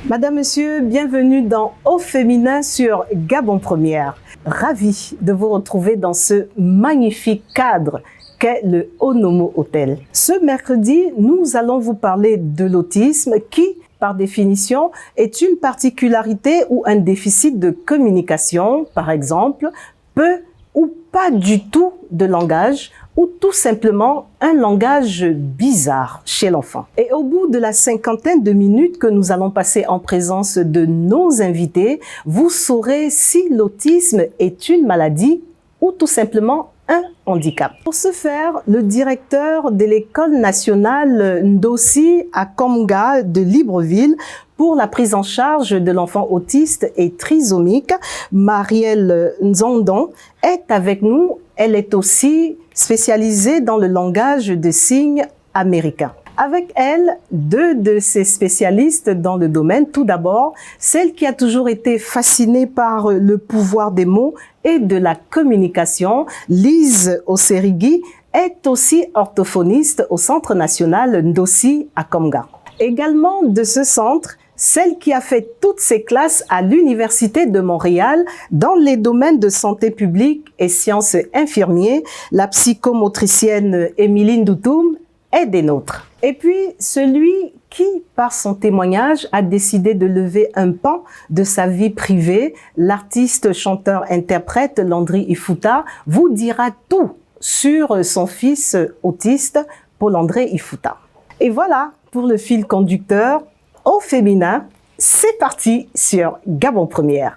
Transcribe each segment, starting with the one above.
Madame, Monsieur, bienvenue dans Au Féminin sur Gabon Première. Ravi de vous retrouver dans ce magnifique cadre qu'est le Onomo Hotel. Ce mercredi, nous allons vous parler de l'autisme qui, par définition, est une particularité ou un déficit de communication, par exemple, peu ou pas du tout de langage, ou tout simplement un langage bizarre chez l'enfant. Et au bout de la cinquantaine de minutes que nous allons passer en présence de nos invités, vous saurez si l'autisme est une maladie ou tout simplement un handicap. Pour ce faire, le directeur de l'École nationale Ndossi à Komga de Libreville pour la prise en charge de l'enfant autiste et trisomique, Marielle Nzondon, est avec nous. Elle est aussi spécialisée dans le langage de signes américain. Avec elle, deux de ces spécialistes dans le domaine. Tout d'abord, celle qui a toujours été fascinée par le pouvoir des mots et de la communication, Lise Oserigui, est aussi orthophoniste au Centre national Ndossi à Komga. Également de ce centre, celle qui a fait toutes ses classes à l'Université de Montréal dans les domaines de santé publique et sciences infirmières, la psychomotricienne Émilie Ndoutoum est des nôtres. Et puis, celui qui, par son témoignage, a décidé de lever un pan de sa vie privée, l'artiste, chanteur, interprète Landry Ifuta, vous dira tout sur son fils autiste, Paul-André Ifuta. Et voilà pour le fil conducteur. Au féminin, c'est parti sur Gabon Première.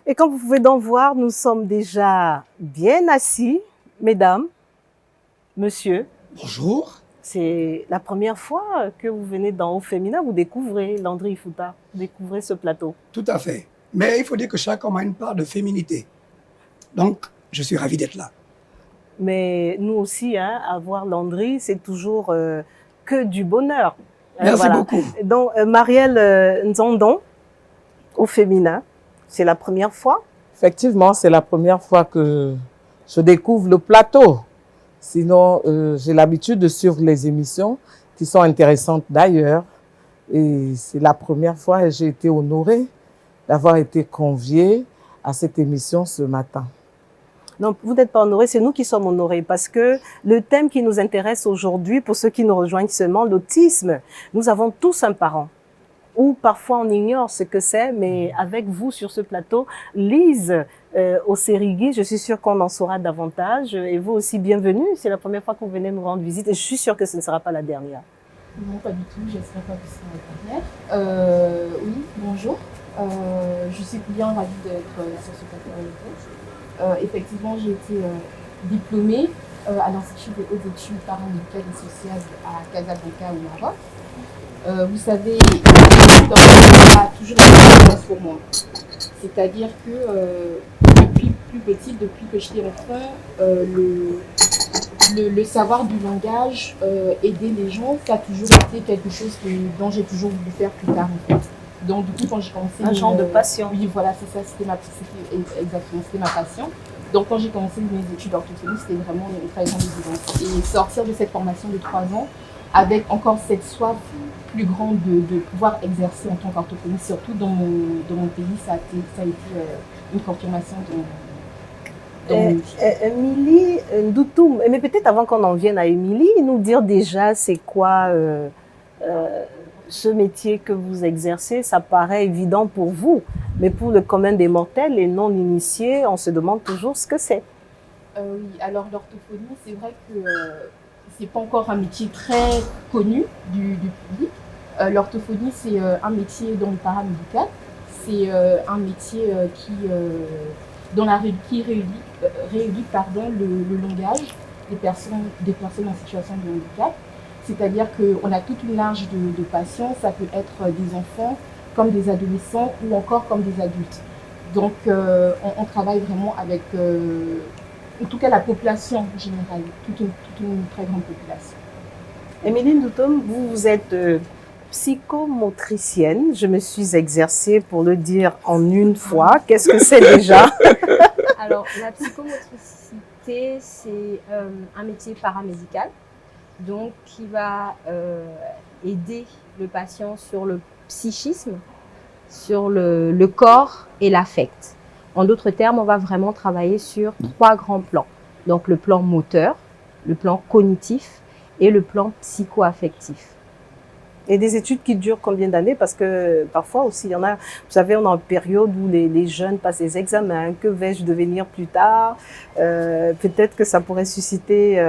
Et comme vous pouvez donc voir, nous sommes déjà bien assis, mesdames, monsieur. Bonjour. C'est la première fois que vous venez dans Au Féminin, vous découvrez Landry Ifuta, vous découvrez ce plateau. Tout à fait. Mais il faut dire que chaque homme a une part de féminité. Donc, je suis ravi d'être là. Mais nous aussi, avoir Landry, c'est toujours que du bonheur. Merci beaucoup. Donc, Marielle Nzondon, Au Féminin, c'est la première fois? Effectivement, c'est la première fois que je découvre le plateau. Sinon, j'ai l'habitude de suivre les émissions qui sont intéressantes d'ailleurs. Et c'est la première fois et j'ai été honorée d'avoir été conviée à cette émission ce matin. Non, vous n'êtes pas honorés, c'est nous qui sommes honorés parce que le thème qui nous intéresse aujourd'hui, pour ceux qui nous rejoignent seulement, l'autisme, nous avons tous un parent. Ou parfois on ignore ce que c'est, mais avec vous sur ce plateau, Lise Oserigui, je suis sûre qu'on en saura davantage. Et vous aussi, bienvenue. C'est la première fois que vous venez nous rendre visite et je suis sûre que ce ne sera pas la dernière. Non, pas du tout. J'espère pas que ce sera la dernière. Oui, bonjour. Je suis bien ravie d'être sur ce plateau avec vous. Effectivement, j'ai été diplômée à l'Institut des hautes études paramédicales et sociales à Casablanca au Maroc. Vous savez, l'étude a toujours été une place pour moi. C'est-à-dire que depuis plus petite, depuis que j'étais enfant, le savoir du langage, aider les gens, ça a toujours été quelque chose dont j'ai toujours voulu faire plus tard en fait. Donc du coup, quand j'ai commencé... Un genre de passion. Oui, voilà, c'est ça, c'était ma passion. Donc quand j'ai commencé mes études d'orthophonie, c'était vraiment une très grande évidence. Et sortir de cette formation de 3 ans, avec encore cette soif plus grande de pouvoir exercer en tant qu'orthophoniste, surtout dans mon pays, ça a été une confirmation de Émilie Ndoutoum, mais peut-être avant qu'on en vienne à Émilie, nous dire déjà c'est quoi ce métier que vous exercez. Ça paraît évident pour vous, mais pour le commun des mortels, les non-initiés, on se demande toujours ce que c'est. Oui, alors l'orthophonie, c'est vrai que c'est pas encore un métier très connu du public. L'orthophonie, c'est un métier dans le paramédical. C'est un métier qui réunit le langage des personnes en situation de handicap. C'est-à-dire qu'on a toute une large de patients. Ça peut être des enfants, comme des adolescents ou encore comme des adultes. Donc, on travaille vraiment avec en tout cas la population générale, toute une très grande population. Émilie Doutom, vous êtes psychomotricienne. Je me suis exercée pour le dire en une fois. Qu'est-ce que c'est déjà? Alors, la psychomotricité, c'est un métier paramédical, donc qui va aider le patient sur le psychisme, sur le corps et l'affect. En d'autres termes, on va vraiment travailler sur 3 grands plans. Donc, le plan moteur, le plan cognitif et le plan psycho-affectif. Et des études qui durent combien d'années? Parce que parfois aussi, il y en a, vous savez, on est en période où les jeunes passent des examens. Que vais-je devenir plus tard? Peut-être que ça pourrait susciter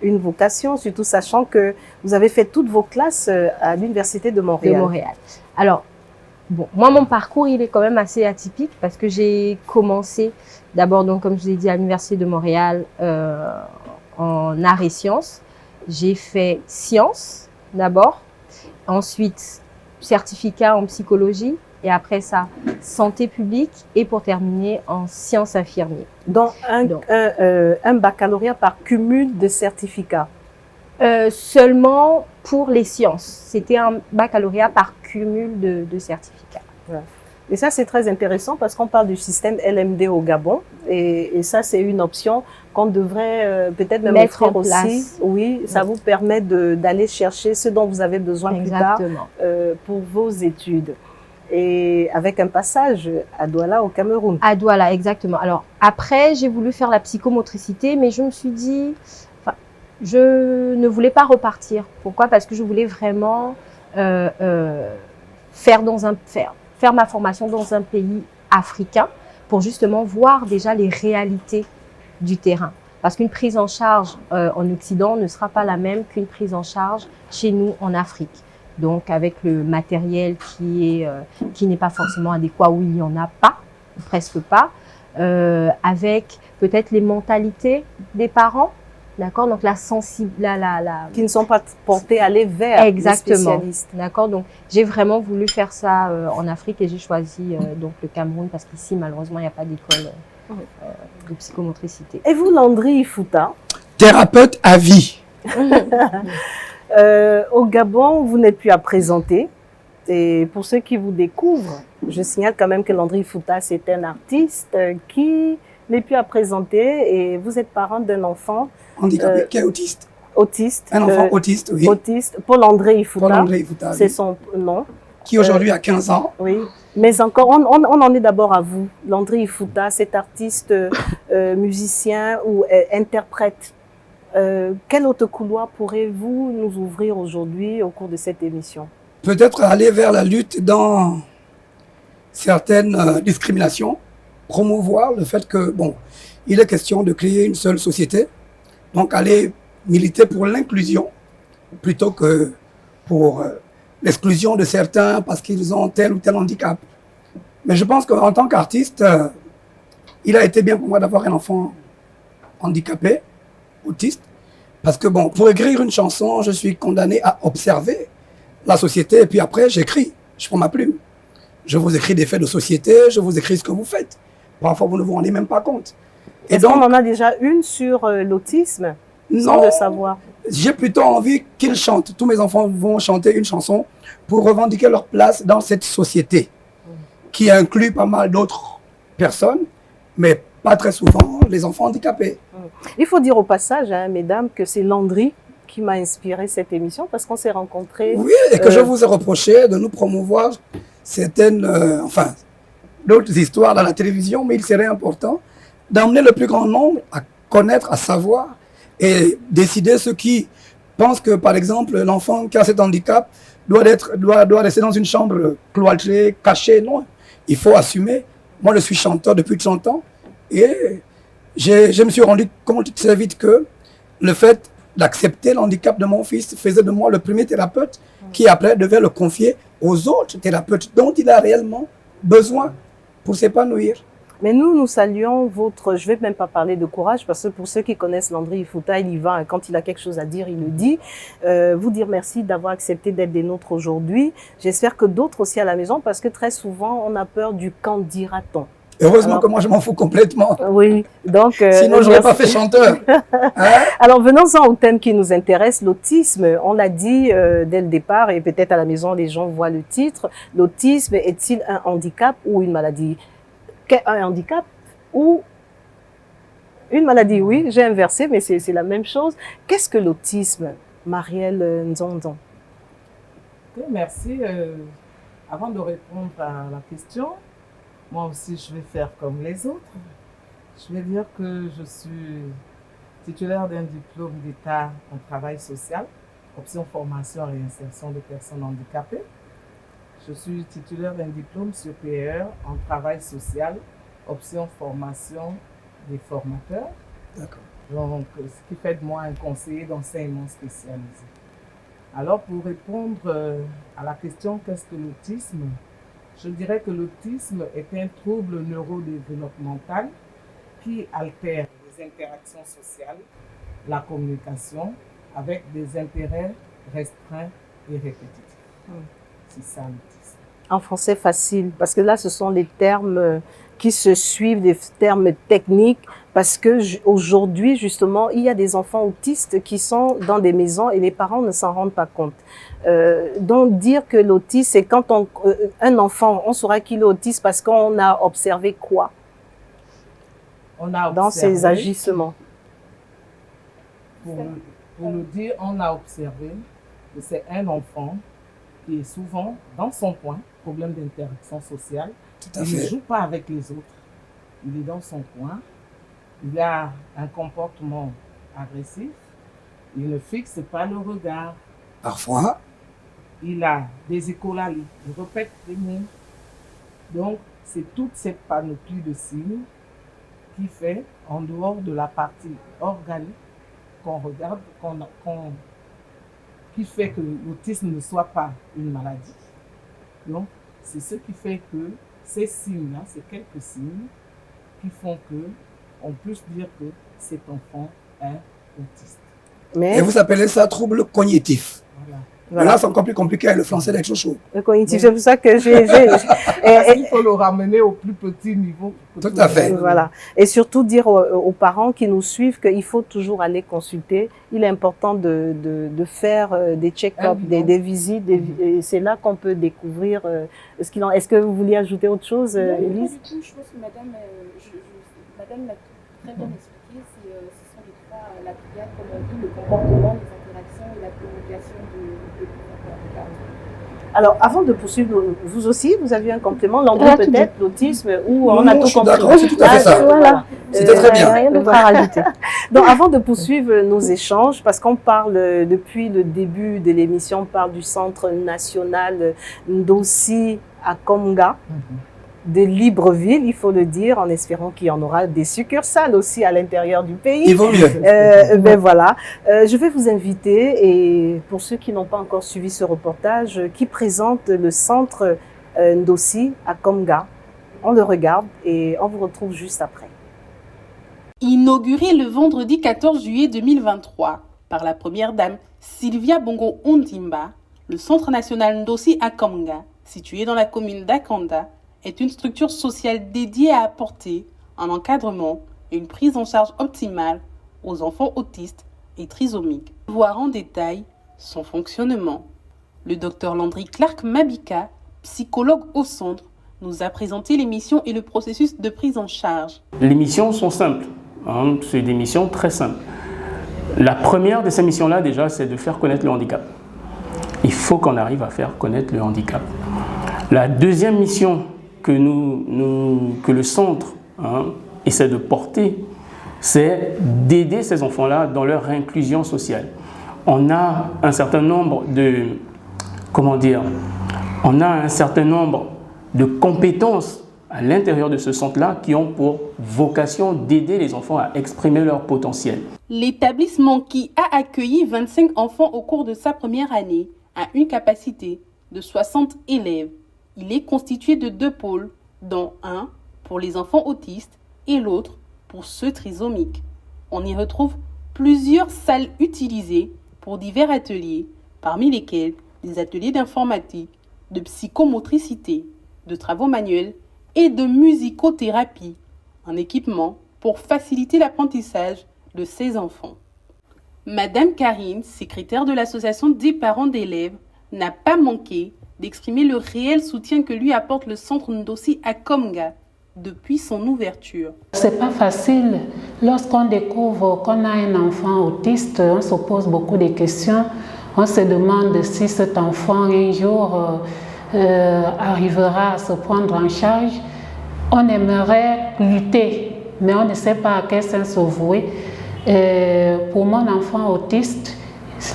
une vocation, surtout sachant que vous avez fait toutes vos classes à l'Université de Montréal. De Montréal. Alors, bon, moi, mon parcours, il est quand même assez atypique parce que j'ai commencé d'abord, donc, comme je vous ai dit, à l'Université de Montréal en arts et sciences. J'ai fait sciences d'abord. Ensuite, certificat en psychologie et après ça, santé publique et pour terminer en sciences infirmières. Donc, un baccalauréat par cumul de certificats? Seulement pour les sciences. C'était un baccalauréat par cumul de certificats. Ouais. Et ça, c'est très intéressant parce qu'on parle du système LMD au Gabon. Et ça, c'est une option qu'on devrait peut-être même mettre en offrir aussi. place. Oui, ça vous permet d'aller chercher ce dont vous avez besoin Exactement. plus tard pour vos études. Et avec un passage à Douala au Cameroun. À Douala, exactement. Alors après, j'ai voulu faire la psychomotricité, mais je me suis dit, je ne voulais pas repartir. Pourquoi? Parce que je voulais vraiment faire ma formation dans un pays africain pour justement voir déjà les réalités du terrain. Parce qu'une prise en charge en Occident ne sera pas la même qu'une prise en charge chez nous en Afrique. Donc avec le matériel qui n'est pas forcément adéquat, où il n'y en a pas, presque pas, avec peut-être les mentalités des parents, d'accord, donc qui ne sont pas portés à aller vers exactement, les spécialistes. D'accord, donc j'ai vraiment voulu faire ça en Afrique et j'ai choisi donc le Cameroun parce qu'ici malheureusement il n'y a pas d'école de psychomotricité. Et vous, Landry Ifouta? Thérapeute à vie. Au Gabon, vous n'êtes plus à présenter. Et pour ceux qui vous découvrent, je signale quand même que Landry Ifouta, c'est un artiste qui n'est plus à présenter et vous êtes parent d'un enfant handicapé, qui est autiste. Autiste. Un enfant autiste, oui. Autiste. Paul-André Ifouta. Paul-André Ifouta, c'est oui. son nom. Qui aujourd'hui a 15 ans. Oui. Mais encore, on en est d'abord à vous. Landry Ifouta, cet artiste musicien ou interprète. Quel autre couloir pourrez-vous nous ouvrir aujourd'hui au cours de cette émission? Peut-être aller vers la lutte dans certaines discriminations, promouvoir le fait que, bon, il est question de créer une seule société, donc aller militer pour l'inclusion plutôt que pour l'exclusion de certains parce qu'ils ont tel ou tel handicap. Mais je pense qu'en tant qu'artiste, il a été bien pour moi d'avoir un enfant handicapé, autiste, parce que bon, pour écrire une chanson, je suis condamné à observer la société et puis après j'écris, je prends ma plume. Je vous écris des faits de société, je vous écris ce que vous faites. Parfois vous ne vous rendez même pas compte. Est-ce qu'on en a déjà une sur l'autisme sans le savoir? J'ai plutôt envie qu'ils chantent. Tous mes enfants vont chanter une chanson pour revendiquer leur place dans cette société qui inclut pas mal d'autres personnes, mais pas très souvent les enfants handicapés. Il faut dire au passage, hein, mesdames, que c'est Landry qui m'a inspiré cette émission parce qu'on s'est rencontrés. Oui, et que je vous ai reproché de nous promouvoir certaines, enfin, d'autres histoires dans la télévision, mais il serait important d'emmener le plus grand nombre à connaître, à savoir et décider ceux qui pensent que, par exemple, l'enfant qui a cet handicap doit rester dans une chambre cloîtrée, cachée. Non, il faut assumer. Moi, je suis chanteur depuis 30 ans et je me suis rendu compte très vite que le fait d'accepter le handicap de mon fils faisait de moi le premier thérapeute qui après devait le confier aux autres thérapeutes dont il a réellement besoin pour s'épanouir. Mais nous saluons votre, je vais même pas parler de courage, parce que pour ceux qui connaissent Landry Ifouta, il y va, quand il a quelque chose à dire, il le dit. Vous dire merci d'avoir accepté d'être des nôtres aujourd'hui. J'espère que d'autres aussi à la maison, parce que très souvent, on a peur du qu'en dira-t-on. Heureusement Alors- que moi, je m'en fous complètement. Oui, donc... Sinon, je n'aurais pas merci. fait chanteur. Hein? Alors, venons-en au thème qui nous intéresse, l'autisme. On l'a dit dès le départ, et peut-être à la maison, les gens voient le titre. L'autisme est-il un handicap ou une maladie? Un handicap ou une maladie? Oui, j'ai inversé, mais c'est la même chose. Qu'est-ce que l'autisme, Marielle Nzondon? Ok, merci. Avant de répondre à la question, moi aussi, je vais faire comme les autres. Je vais dire que je suis titulaire d'un diplôme d'État en travail social, option formation et réinsertion des personnes handicapées. Je suis titulaire d'un diplôme supérieur en travail social, option formation des formateurs. D'accord. Donc, ce qui fait de moi un conseiller d'enseignement spécialisé. Alors, pour répondre à la question qu'est-ce que l'autisme, je dirais que l'autisme est un trouble neurodéveloppemental qui altère les interactions sociales, la communication avec des intérêts restreints et répétitifs. C'est ça l'autisme. En français facile, parce que là, ce sont les termes qui se suivent, des termes techniques, parce que aujourd'hui, justement, il y a des enfants autistes qui sont dans des maisons et les parents ne s'en rendent pas compte. Donc, dire que l'autisme, c'est quand un enfant, on saura qu'il est autiste parce qu'on a observé quoi On a dans observé, ses agissements. pour le dire, on a observé que c'est un enfant qui est souvent dans son coin, problème d'interaction sociale. Tout à Il ne fait. joue pas avec les autres. Il est dans son coin. Il a un comportement agressif. Il ne fixe pas le regard. Parfois, Il a des écolalies. Il répète les mots. Donc, c'est toute cette panoplie de signes qui fait, en dehors de la partie organique qu'on regarde, qui fait que l'autisme ne soit pas une maladie. Donc, c'est ce qui fait que ces signes-là, ces quelques signes, qui font que on puisse dire que cet enfant est autiste. Mais et vous appelez ça trouble cognitif. Voilà. voilà, Là, c'est encore plus compliqué avec le français d'être chaud. le cognitif, c'est pour ça que Parce qu'il faut le ramener au plus petit niveau. Tout à fait. Voilà. Et surtout dire aux parents qui nous suivent qu'il faut toujours aller consulter. Il est important de faire des check-ups, des visites. Et c'est là qu'on peut découvrir ce qu'il en est. Est-ce que vous vouliez ajouter autre chose, Non, pas Élise? du tout. Je pense que madame, madame l'a très bien expliqué. Ce sont les trois, la triade, comme on dit, le comportement, les interactions et la communication de l'enfant. Alors, avant de poursuivre, vous aussi, vous aviez un complément, On a l'anglais tout peut-être, l'autisme, ou Non, on a non, tout je suis compris. d'accord, c'est tout à fait ça. Voilà. C'était très bien. Rien d'autre à rajouter. Donc, avant de poursuivre nos échanges, parce qu'on parle depuis le début de l'émission, on parle du Centre national Ndossi à Komga, de Libreville, il faut le dire, en espérant qu'il y en aura des succursales aussi à l'intérieur du pays. Il vaut mieux. Ben voilà, je vais vous inviter, et pour ceux qui n'ont pas encore suivi ce reportage, qui présente le centre Ndossi à Komga, on le regarde et on vous retrouve juste après. Inauguré le vendredi 14 juillet 2023 par la première dame Sylvia Bongo Ondimba, le Centre national Ndossi à Komga, situé dans la commune d'Akanda, est une structure sociale dédiée à apporter un encadrement et une prise en charge optimale aux enfants autistes et trisomiques. Voir en détail son fonctionnement. Le Dr Landry Clark Mabika, psychologue au centre, nous a présenté les missions et le processus de prise en charge. Les missions sont simples, hein, c'est des missions très simples. La première de ces missions-là, déjà, c'est de faire connaître le handicap. Il faut qu'on arrive à faire connaître le handicap. La deuxième mission que le centre essaie de porter, c'est d'aider ces enfants-là dans leur inclusion sociale. On a un certain nombre de, de compétences à l'intérieur de ce centre-là qui ont pour vocation d'aider les enfants à exprimer leur potentiel. L'établissement, qui a accueilli 25 enfants au cours de sa première année, a une capacité de 60 élèves. Il est constitué de 2 pôles, dont un pour les enfants autistes et l'autre pour ceux trisomiques. On y retrouve plusieurs salles utilisées pour divers ateliers, parmi lesquels des ateliers d'informatique, de psychomotricité, de travaux manuels et de musicothérapie, un équipement pour faciliter l'apprentissage de ses enfants. Madame Karine, secrétaire de l'association des parents d'élèves, n'a pas manqué d'exprimer le réel soutien que lui apporte le centre Ndossi à Komga depuis son ouverture. C'est pas facile. Lorsqu'on découvre qu'on a un enfant autiste, on se pose beaucoup de questions. On se demande si cet enfant un jour arrivera à se prendre en charge. On aimerait lutter, mais on ne sait pas à quel sens se vouer. Pour mon enfant autiste,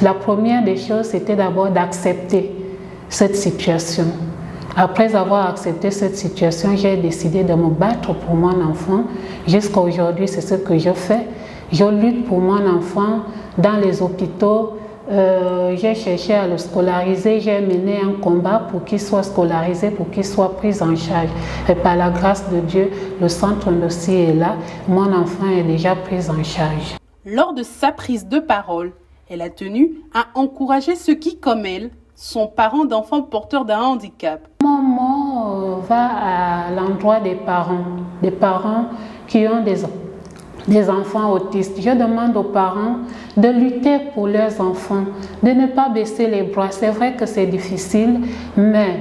la première des choses, c'était d'abord d'accepter cette situation. Après avoir accepté cette situation, j'ai décidé de me battre pour mon enfant. Jusqu'à aujourd'hui, c'est ce que je fais. Je lutte pour mon enfant dans les hôpitaux. J'ai cherché à le scolariser. J'ai mené un combat pour qu'il soit scolarisé, pour qu'il soit pris en charge. Et par la grâce de Dieu, le centre Ndossi est là. Mon enfant est déjà pris en charge. Lors de sa prise de parole, elle a tenu à encourager ceux qui, comme elle, sont parents d'enfants porteurs d'un handicap. Mon mot va à l'endroit des parents qui ont des enfants autistes. Je demande aux parents de lutter pour leurs enfants, de ne pas baisser les bras. C'est vrai que c'est difficile, mais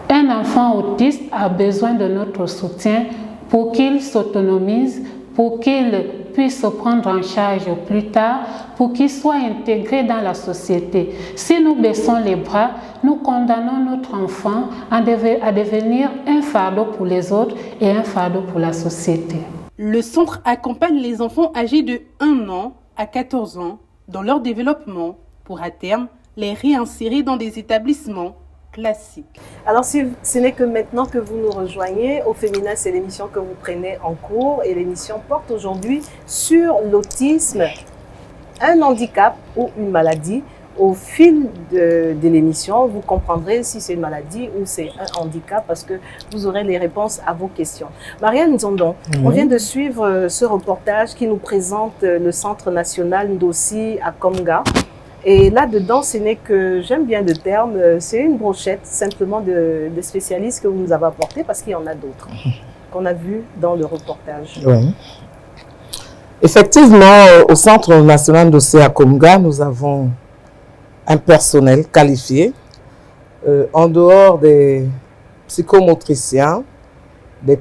un enfant autiste a besoin de notre soutien pour qu'il s'autonomise, pour qu'il puisse se prendre en charge plus tard, pour qu'il soit intégré dans la société. Si nous baissons les bras, nous condamnons notre enfant à devenir un fardeau pour les autres et un fardeau pour la société. Le centre accompagne les enfants âgés de 1 an à 14 ans dans leur développement pour à terme les réinsérer dans des établissements classiques. Alors, si ce n'est que maintenant que vous nous rejoignez, Au Féminin, c'est l'émission que vous prenez en cours et l'émission porte aujourd'hui sur l'autisme, un handicap ou une maladie. Au fil de l'émission, vous comprendrez si c'est une maladie ou c'est un handicap parce que vous aurez les réponses à vos questions. Marianne Nzondon, on vient de suivre ce reportage qui nous présente le Centre national Ndossi à Komga. Et là-dedans, ce n'est que, j'aime bien le terme, c'est une brochette simplement de spécialistes que vous nous avez apportés parce qu'il y en a d'autres qu'on a vus dans le reportage. Oui. Effectivement, au Centre national Ndossi à Komga, nous avons un personnel qualifié, en dehors des psychomotriciens, de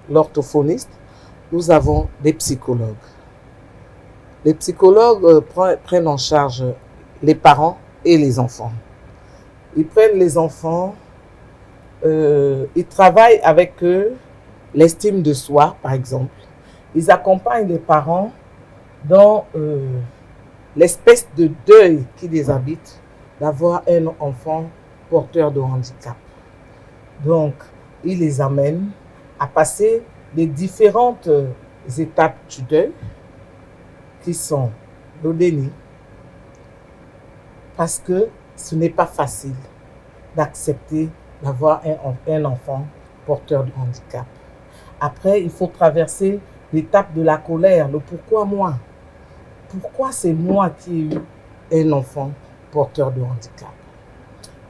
l'orthophoniste, nous avons des psychologues. Les psychologues prennent en charge les parents et les enfants. Ils prennent les enfants, ils travaillent avec eux l'estime de soi, par exemple. Ils accompagnent les parents dans l'espèce de deuil qui les habite d'avoir un enfant porteur de handicap. Donc, ils les amènent à passer les différentes étapes du deuil qui sont le déni, parce que ce n'est pas facile d'accepter d'avoir un enfant porteur de handicap. Après, il faut traverser l'étape de la colère, le pourquoi moi. Pourquoi c'est moi qui ai eu un enfant porteur de handicap?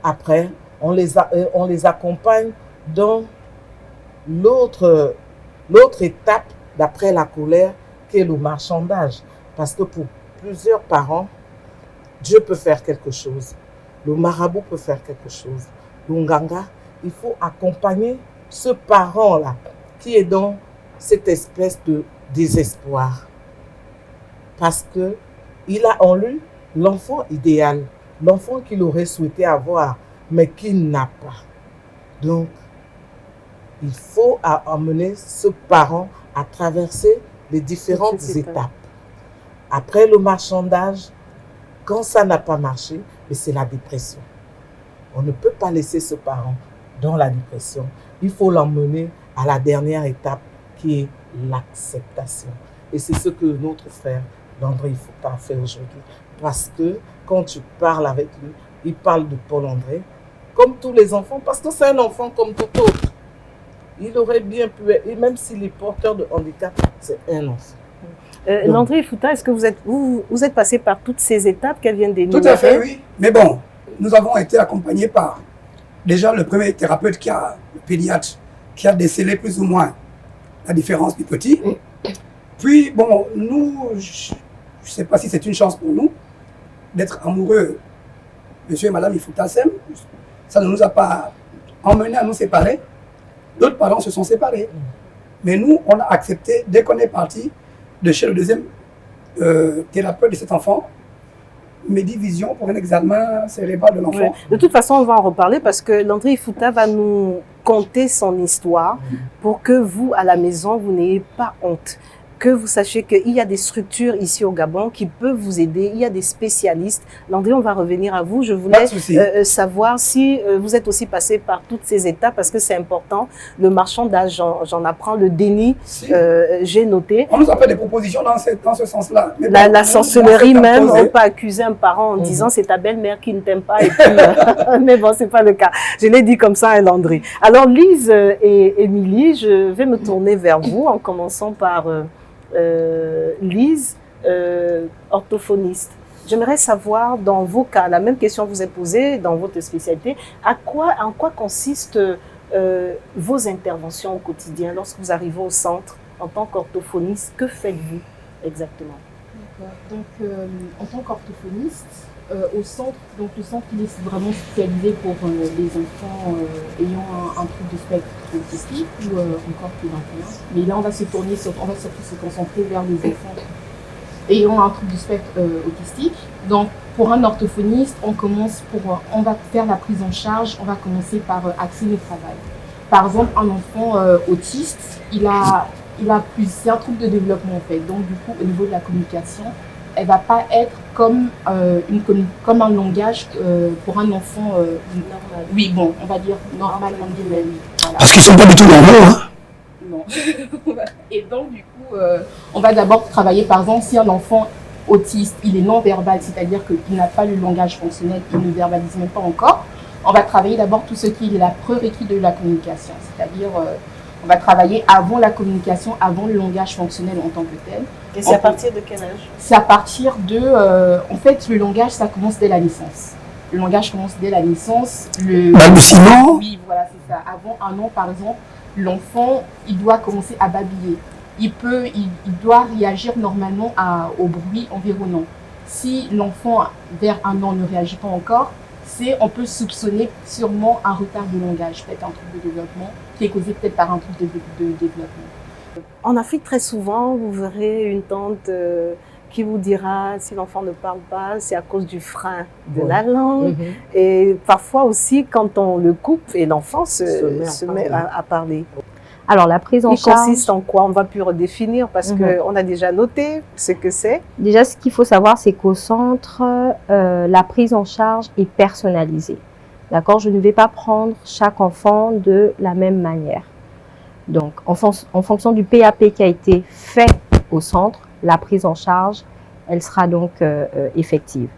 Après, on les accompagne dans l'autre étape d'après la colère, qui est le marchandage. Parce que pour plusieurs parents, Dieu peut faire quelque chose. Le marabout peut faire quelque chose. Le nganga, il faut accompagner ce parent-là qui est dans cette espèce de désespoir. Parce qu'il a en lui l'enfant idéal, l'enfant qu'il aurait souhaité avoir, mais qu'il n'a pas. Donc, il faut amener ce parent à traverser les différentes étapes. Après le marchandage, quand ça n'a pas marché, c'est la dépression. On ne peut pas laisser ce parent dans la dépression. Il faut l'emmener à la dernière étape qui est l'acceptation. Et c'est ce que notre frère d'André Ifouta fait aujourd'hui. Parce que quand tu parles avec lui, il parle de Paul-André comme tous les enfants, parce que c'est un enfant comme tout autre. Il aurait bien pu, et même s'il est porteur de handicap, c'est un enfant. André Ifouta, est-ce que vous êtes passé par toutes ces étapes qu'elle vient d'énumérer? Tout à fait, oui. Mais bon, nous avons été accompagnés par déjà le premier thérapeute le pédiatre, qui a décelé plus ou moins la différence du petit. Puis, bon, nous, je ne sais pas si c'est une chance pour nous d'être amoureux, monsieur et madame Ifouta Sem. Ça ne nous a pas emmenés à nous séparer. D'autres parents se sont séparés. Mais nous, on a accepté, dès qu'on est parti de chez le deuxième thérapeute de cet enfant, Médivision pour un examen cérébral de l'enfant. Ouais. De toute façon, on va en reparler parce que Landry Ifouta va nous conter son histoire pour que vous, à la maison, vous n'ayez pas honte. Que vous sachiez qu'il y a des structures ici au Gabon qui peuvent vous aider. Il y a des spécialistes. Landry, on va revenir à vous. Je voulais savoir si vous êtes aussi passé par toutes ces étapes parce que c'est important. Le marchandage, j'en apprends. Le déni, j'ai noté. On nous a fait des propositions dans ce sens-là. La sorcellerie même, on peut accuser un parent en disant c'est ta belle-mère qui ne t'aime pas. Et puis, mais bon, c'est pas le cas. Je l'ai dit comme ça à Landry. Alors, Lise et Émilie, je vais me tourner vers vous en commençant par... Lise, orthophoniste. J'aimerais savoir, dans vos cas, la même question vous est posée dans votre spécialité, en quoi consistent vos interventions au quotidien lorsque vous arrivez au centre en tant qu'orthophoniste? Que faites-vous exactement? Donc, en tant qu'orthophoniste, au centre, donc le centre il est vraiment spécialisé pour les enfants ayant un trouble de spectre autistique ou encore plus d'influence. Mais là, on va surtout se concentrer vers les enfants ayant un trouble de spectre autistique. Donc, pour un orthophoniste, on va faire la prise en charge. On va commencer par axer le travail. Par exemple, un enfant autiste, c'est un trouble de développement en fait. Donc, du coup, au niveau de la communication, elle va pas être comme un langage pour un enfant normal. Oui, bon, on va dire normal. Voilà. Parce qu'ils sont pas du tout normaux, hein? Non. Et donc, du coup, on va d'abord travailler, par exemple, si un enfant autiste, il est non-verbal, c'est-à-dire qu'il n'a pas le langage fonctionnel, il ne verbalise même pas encore, on va travailler d'abord tout ce qui est la prérequis de la communication, c'est-à-dire on va travailler avant la communication, avant le langage fonctionnel en tant que tel. Et c'est à partir de quel âge? C'est à partir de... en fait, le langage, ça commence dès la naissance. Le langage commence dès la naissance. Balbutiement? Oui, voilà, c'est ça. Avant 1 an, par exemple, l'enfant, il doit commencer à babiller. Il doit réagir normalement au bruit environnant. Si l'enfant, vers 1 an, ne réagit pas encore, on peut soupçonner sûrement un retard de langage, peut-être un trouble de développement, qui est causé peut-être par un trouble de développement. En Afrique, très souvent, vous verrez une tante qui vous dira, si l'enfant ne parle pas, c'est à cause du frein de la langue. Et parfois aussi, quand on le coupe, et l'enfant se met à parler. Alors, la prise en charge... Il consiste en quoi? On va plus redéfinir parce qu'on a déjà noté ce que c'est. Déjà, ce qu'il faut savoir, c'est qu'au centre, la prise en charge est personnalisée. D'accord? Je ne vais pas prendre chaque enfant de la même manière. Donc, en fonction du PAP qui a été fait au centre, la prise en charge, elle sera donc effective.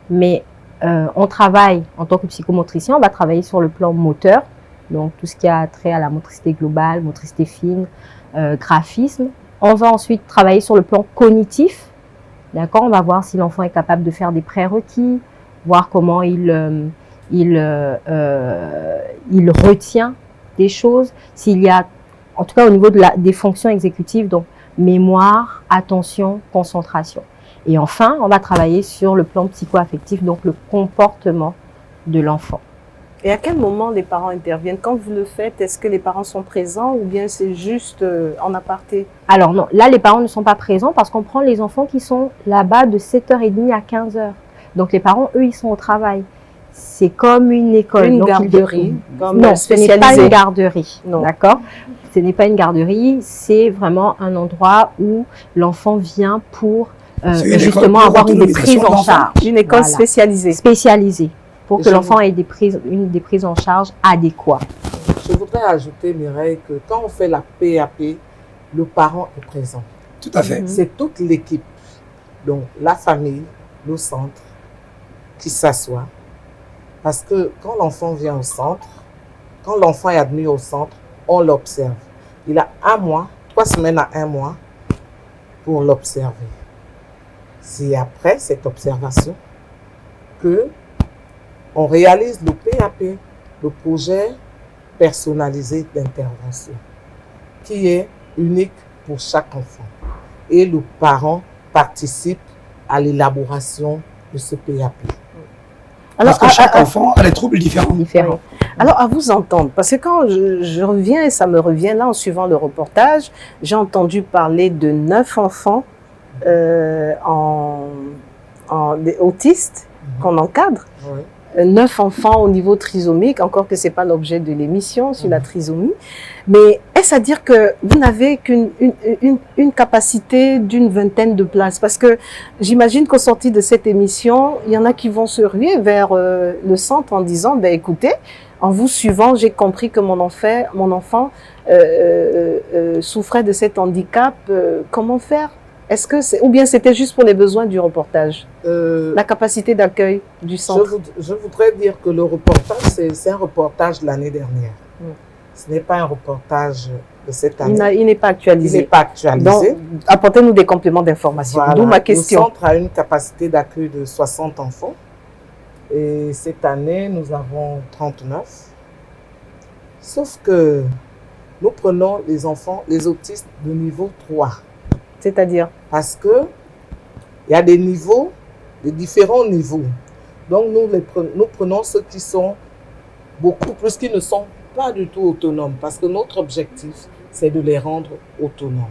Mais on travaille, en tant que psychomotricien, on va travailler sur le plan moteur, donc tout ce qui a trait à la motricité globale, motricité fine, graphisme. On va ensuite travailler sur le plan cognitif, d'accord? On va voir si l'enfant est capable de faire des prérequis, voir comment il retient des choses, s'il y a, en tout cas au niveau des fonctions exécutives, donc mémoire, attention, concentration. Et enfin, on va travailler sur le plan psycho-affectif, donc le comportement de l'enfant. Et à quel moment les parents interviennent? Quand vous le faites, est-ce que les parents sont présents ou bien c'est juste en aparté? Alors non, là les parents ne sont pas présents parce qu'on prend les enfants qui sont là-bas de 7h30 à 15h. Donc les parents, eux, ils sont au travail. C'est comme une école. Une garderie. Non, ce n'est pas une garderie. D'accord? Ce n'est pas une garderie, c'est vraiment un endroit où l'enfant vient pour justement avoir une prise en charge. Une école spécialisée. Spécialisée, pour que l'enfant ait des prises en charge adéquates. Je voudrais ajouter, Mireille, que quand on fait la PAP, le parent est présent. Tout à fait. C'est toute l'équipe, donc la famille, le centre, qui s'assoit. Parce que quand l'enfant vient au centre, quand l'enfant est admis au centre, on l'observe. Il a 1 mois, 3 semaines à 1 mois pour l'observer. C'est après cette observation que on réalise le PAP, le projet personnalisé d'intervention qui est unique pour chaque enfant. Et le parent participe à l'élaboration de ce PAP. Alors, parce que chaque enfant a des troubles différents. Oui. Alors, à vous entendre, parce que quand je reviens, et ça me revient là en suivant le reportage, j'ai entendu parler de 9 enfants autistes qu'on encadre. Oui. 9 enfants au niveau trisomique, encore que ce n'est pas l'objet de l'émission sur la trisomie. Mais est-ce à dire que vous n'avez qu'une capacité d'une vingtaine de places? Parce que j'imagine qu'au sorti de cette émission, il y en a qui vont se ruer vers le centre en disant, ben, écoutez, en vous suivant, j'ai compris que mon enfant souffrait de cet handicap. Comment faire? Est-ce que ou bien c'était juste pour les besoins du reportage, la capacité d'accueil du centre? Je voudrais dire que le reportage, c'est un reportage de l'année dernière. Ce n'est pas un reportage de cette année. Il n'est pas actualisé. Il n'est pas actualisé. Donc, apportez-nous des compléments d'information. Voilà. D'où ma question. Le centre a une capacité d'accueil de 60 enfants. Et cette année, nous avons 39. Sauf que nous prenons les enfants, les autistes de niveau 3. C'est-à-dire? Parce que il y a des niveaux, des différents niveaux. Donc nous prenons ceux qui sont beaucoup plus, qui ne sont pas du tout autonomes. Parce que notre objectif, c'est de les rendre autonomes.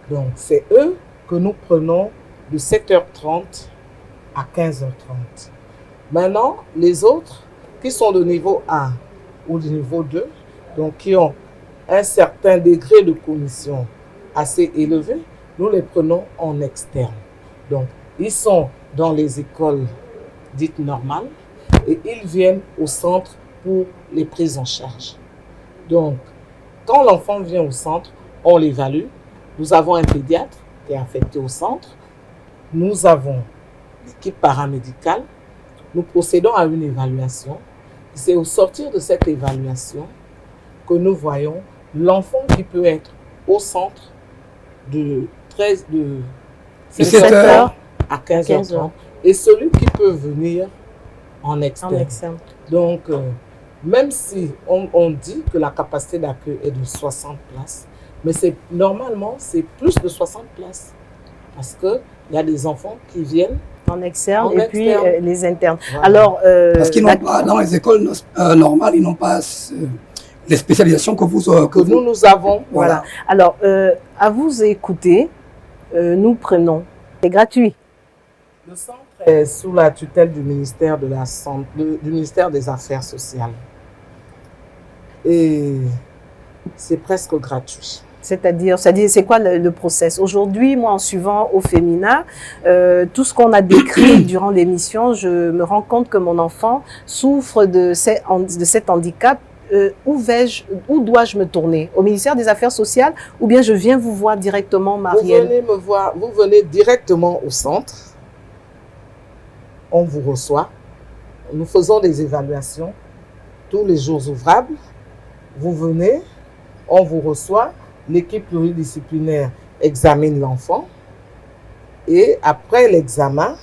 Donc c'est eux que nous prenons de 7h30 à 15h30. Maintenant, les autres qui sont de niveau 1 ou de niveau 2, donc qui ont un certain degré de cognition assez élevé, nous les prenons en externe. Donc, ils sont dans les écoles dites normales et ils viennent au centre pour les prises en charge. Donc, quand l'enfant vient au centre, on l'évalue. Nous avons un pédiatre qui est affecté au centre. Nous avons l'équipe paramédicale. Nous procédons à une évaluation. C'est au sortir de cette évaluation que nous voyons l'enfant qui peut être au centre de 7h à 15h30 et celui qui peut venir en externe. Donc, même si on dit que la capacité d'accueil est de 60 places, mais normalement, c'est plus de 60 places. Parce qu'il y a des enfants qui viennent en externe et puis les internes. Voilà. Alors, parce qu'ils n'ont pas, dans les écoles normales, ils n'ont pas les spécialisations que nous avons. Voilà. Alors, à vous écouter, nous prenons. C'est gratuit. Le centre est sous la tutelle du ministère de la Santé, du ministère des Affaires sociales. Et c'est presque gratuit. C'est-à-dire, c'est quoi le process? Aujourd'hui, moi, en suivant au féminin, tout ce qu'on a décrit durant l'émission, je me rends compte que mon enfant souffre de cet handicap. Où dois-je me tourner? Au ministère des Affaires sociales ou bien je viens vous voir directement, Marielle? Vous venez me voir, vous venez directement au centre. On vous reçoit. Nous faisons des évaluations tous les jours ouvrables. Vous venez, on vous reçoit. L'équipe pluridisciplinaire examine l'enfant. Et après l'examen,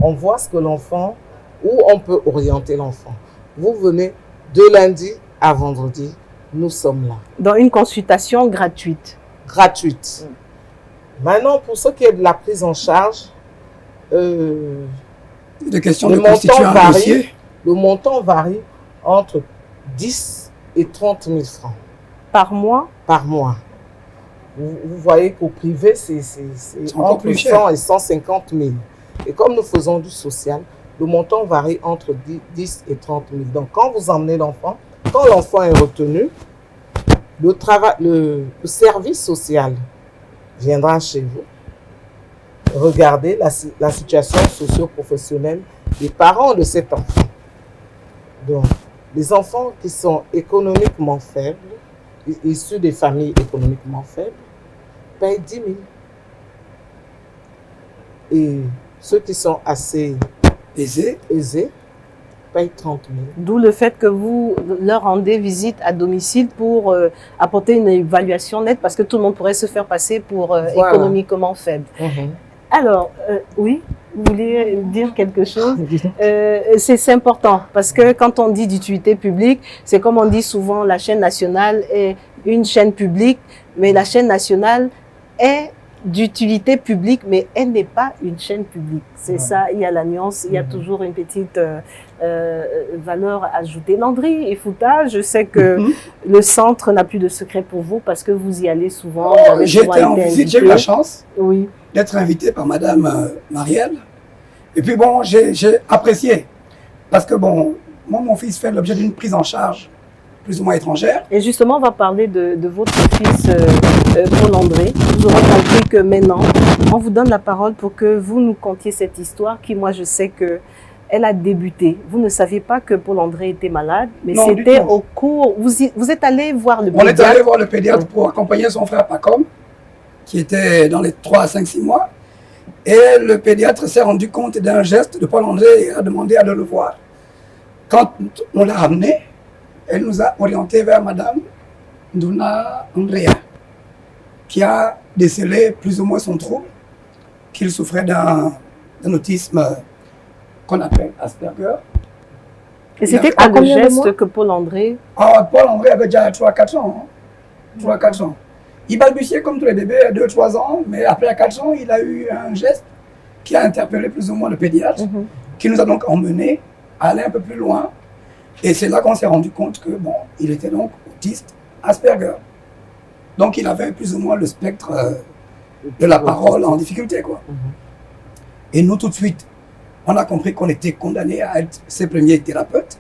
on voit ce que l'enfant, où on peut orienter l'enfant. Vous venez de lundi à vendredi, nous sommes là. Dans une consultation gratuite. Gratuite. Maintenant, pour ce qui est de la prise en charge, des questions de constituer un dossier. Le montant varie entre 10 et 30 000 francs. Par mois? Par mois. Vous voyez qu'au privé, c'est entre 100 et 150 000. Et comme nous faisons du social, le montant varie entre 10 et 30 000. Donc, quand vous emmenez l'enfant, quand l'enfant est retenu, le service social viendra chez vous, regarder la situation socio-professionnelle des parents de cet enfant. Donc, les enfants qui sont économiquement faibles, issus des familles économiquement faibles, payent 10 000. Et ceux qui sont assez aisés payent 30 000. D'où le fait que vous leur rendez visite à domicile pour apporter une évaluation nette, parce que tout le monde pourrait se faire passer pour économiquement faible. Alors, oui, vous voulez dire quelque chose? C'est important parce que quand on dit d'utilité publique, c'est comme on dit souvent, la chaîne nationale est une chaîne publique, mais la chaîne nationale est d'utilité publique, mais elle n'est pas une chaîne publique. C'est ça, il y a la nuance, il y a toujours une petite valeur ajoutée. Landry Ifouta, je sais que le centre n'a plus de secret pour vous parce que vous y allez souvent. J'ai été en visite, j'ai eu la chance oui. d'être invité par Madame Marielle. Et puis bon, j'ai apprécié parce que bon, moi, mon fils fait l'objet d'une prise en charge plus ou moins étrangère. Et justement, on va parler de votre fils Paul-André. Vous aurez compris que maintenant, on vous donne la parole pour que vous nous contiez cette histoire qui, moi, je sais que elle a débuté. Vous ne saviez pas que Paul-André était malade, mais c'était au cours... Vous êtes allé voir le pédiatre? On est allé voir le pédiatre pour accompagner son frère Pacom, qui était dans les 3 à 5, 6 mois. Et le pédiatre s'est rendu compte d'un geste de Paul-André et a demandé à le voir. Quand on l'a ramené, elle nous a orientés vers Madame Nduna Andrea, qui a décelé plus ou moins son trouble, qu'il souffrait d'un autisme qu'on appelle Asperger. Et c'était quoi le geste que Paul-André... Paul-André avait déjà 3-4 ans. 3-4 ans. Il balbutiait comme tous les bébés à 2-3 ans, mais après 4 ans, il a eu un geste qui a interpellé plus ou moins le pédiatre, qui nous a donc emmenés à aller un peu plus loin. Et c'est là qu'on s'est rendu compte que, bon, il était donc autiste Asperger. Donc il avait plus ou moins le spectre de la parole en difficulté, quoi. Et nous, tout de suite, on a compris qu'on était condamnés à être ses premiers thérapeutes.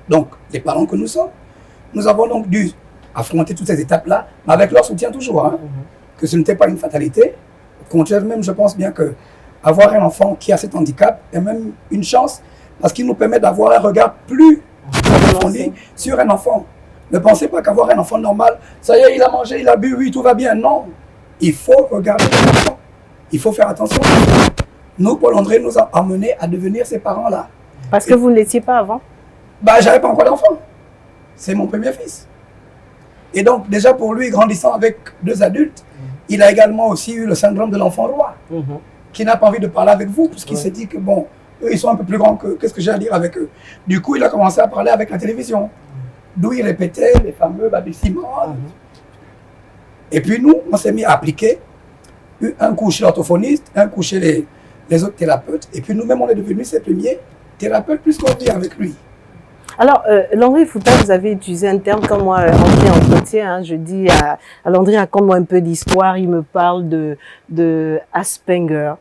Donc, les parents que nous sommes, nous avons donc dû affronter toutes ces étapes-là, mais avec leur soutien toujours, hein, que ce n'était pas une fatalité. Au contraire, même, je pense bien que avoir un enfant qui a cet handicap est même une chance, parce qu'il nous permet d'avoir un regard plus approfondi sur un enfant. Ne pensez pas qu'avoir un enfant normal, ça y est, il a mangé, il a bu, oui, tout va bien. Non, il faut regarder l'enfant. Il faut faire attention. Nous, Paul-André nous a amenés à devenir ces parents-là. Parce que vous ne l'étiez pas avant? Bah, j'avais pas encore d'enfant. C'est mon premier fils. Et donc, déjà pour lui, grandissant avec 2 adultes, il a également aussi eu le syndrome de l'enfant roi, qui n'a pas envie de parler avec vous, puisqu'il s'est dit que, bon, eux, ils sont un peu plus grands que qu'est-ce que j'ai à dire avec eux. Du coup, il a commencé à parler avec la télévision, d'où il répétait les fameux balbutiements. Et puis nous, on s'est mis à appliquer un coup chez l'orthophoniste, un coup chez les autres thérapeutes. Et puis nous-mêmes, on est devenus ses premiers thérapeutes puisqu'on vit avec lui. Alors, Landry Ifouta, vous avez utilisé un terme comme moi, en entretien, hein, je dis à Landry, raconte-moi un peu d'histoire, il me parle de Asperger.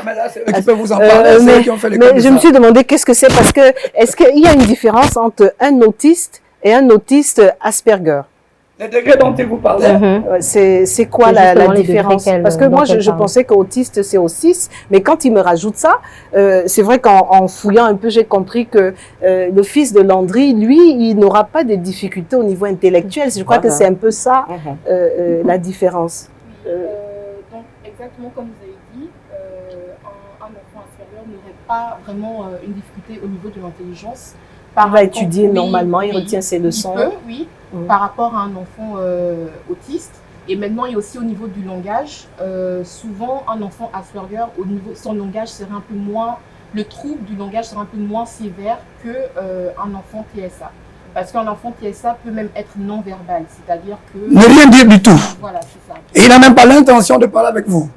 Mais là, c'est eux qui peuvent vous en parler, c'est eux qui ont fait les mais je me suis demandé qu'est-ce que c'est, parce que est-ce qu'il y a une différence entre un autiste et un autiste Asperger? Les degrés dont il vous parlait. C'est quoi la différence? Parce que moi, je pensais qu'autiste, c'est au 6, mais quand il me rajoute ça, c'est vrai qu'en fouillant un peu, j'ai compris que le fils de Landry, lui, il n'aura pas de difficultés au niveau intellectuel. Je crois que c'est un peu ça, la différence. Donc, exactement comme vous avez dit, un enfant Asperger n'aurait pas vraiment une difficulté au niveau de l'intelligence. Il va étudier normalement, il retient ses leçons. Il peut, oui, par rapport à un enfant autiste. Et maintenant, il y a aussi au niveau du langage. Souvent, un enfant Asperger, au niveau son langage serait un peu moins, le trouble du langage serait un peu moins sévère qu'un enfant TSA. Parce qu'un enfant TSA peut même être non-verbal, c'est-à-dire que... Ne rien dire du tout. Voilà, c'est ça. Et il n'a même pas l'intention de parler avec vous.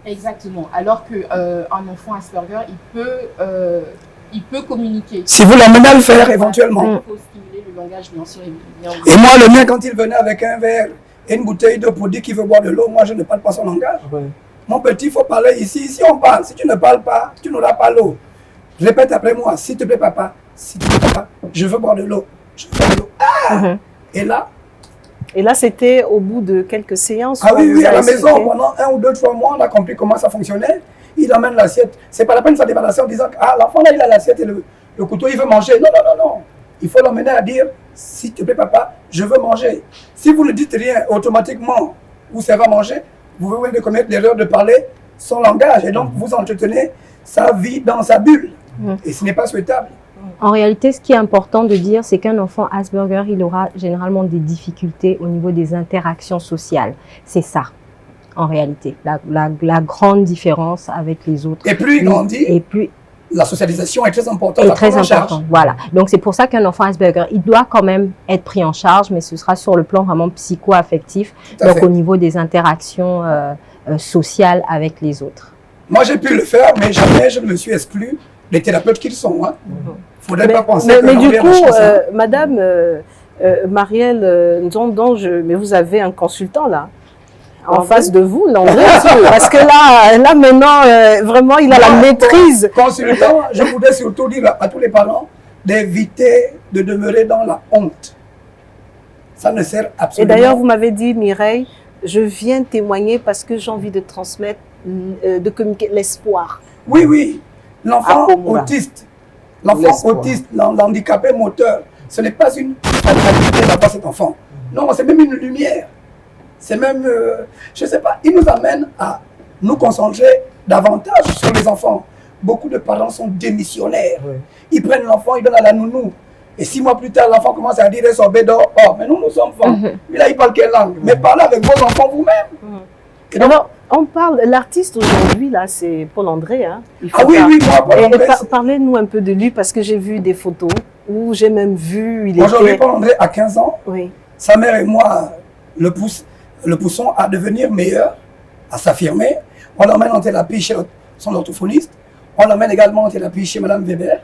Exactement. Alors qu'un enfant Asperger, il peut communiquer. Si vous l'emmenez à le faire, éventuellement. Il faut stimuler le langage, bien sûr. Et moi, le mien, quand il venait avec un verre et une bouteille d'eau pour dire qu'il veut boire de l'eau, moi, je ne parle pas son langage. Mon petit, il faut parler ici. Ici, on parle. Si tu ne parles pas, tu n'auras pas l'eau. Répète après moi. S'il te plaît, papa. S'il te plaît, papa. Je veux boire de l'eau. Je veux boire de l'eau. Ah! Et là, c'était au bout de quelques séances. Ah oui, à la maison, pendant 1 ou 2, 3 mois, on a compris comment ça fonctionnait. Il emmène l'assiette. C'est pas la peine de s'en débarrasser en disant que l'enfant là, il a l'assiette et le couteau, il veut manger. Non, non, non, non. Il faut l'emmener à dire, s'il te plaît, papa, je veux manger. Si vous ne dites rien, automatiquement, vous savez manger, vous venez de commettre l'erreur de parler son langage. Et donc, vous entretenez sa vie dans sa bulle. Et ce n'est pas souhaitable. En réalité, ce qui est important de dire, c'est qu'un enfant Asperger, il aura généralement des difficultés au niveau des interactions sociales. C'est ça. en réalité. La grande différence avec les autres. Et plus il grandit, et plus la socialisation est très importante. est très important. Voilà. Donc c'est pour ça qu'un enfant Asperger, il doit quand même être pris en charge, mais ce sera sur le plan vraiment psycho-affectif, donc au niveau des interactions sociales avec les autres. Moi j'ai pu le faire, mais jamais je ne me suis exclu des thérapeutes qu'ils sont. Hein. Faudrait pas penser que mais du coup, Madame Marielle Nzondo, mais vous avez un consultant là en face de vous, Landré, parce que là maintenant, vraiment, il a la maîtrise. Consultant, je voudrais surtout dire à tous les parents d'éviter de demeurer dans la honte. Ça ne sert absolument. Et d'ailleurs, vous m'avez dit, Mireille, je viens témoigner parce que j'ai envie de transmettre, de communiquer l'espoir. Oui, oui. L'enfant autiste, l'handicapé moteur, ce n'est pas une fatalité d'avoir cet enfant. Non, c'est même une lumière. C'est même, je ne sais pas, il nous amène à nous concentrer davantage sur les enfants. Beaucoup de parents sont démissionnaires. Oui. Ils prennent l'enfant, ils donnent à la nounou. Et 6 mois plus tard, l'enfant commence à dire son bédo. Oh, mais nous sommes enfants. Lui, là, il parle quelle langue? Mais parlez avec vos enfants vous-même. Alors, on parle, l'artiste aujourd'hui, là, c'est Paul André. Hein, oui, moi, Paul André. Parlez-nous un peu de lui, parce que j'ai vu des photos où j'ai même vu. Aujourd'hui, Paul André a 15 ans. Oui. Sa mère et moi le poussons à devenir meilleur, à s'affirmer. On l'emmène en thérapie chez son orthophoniste. On l'emmène également en thérapie chez Madame Weber,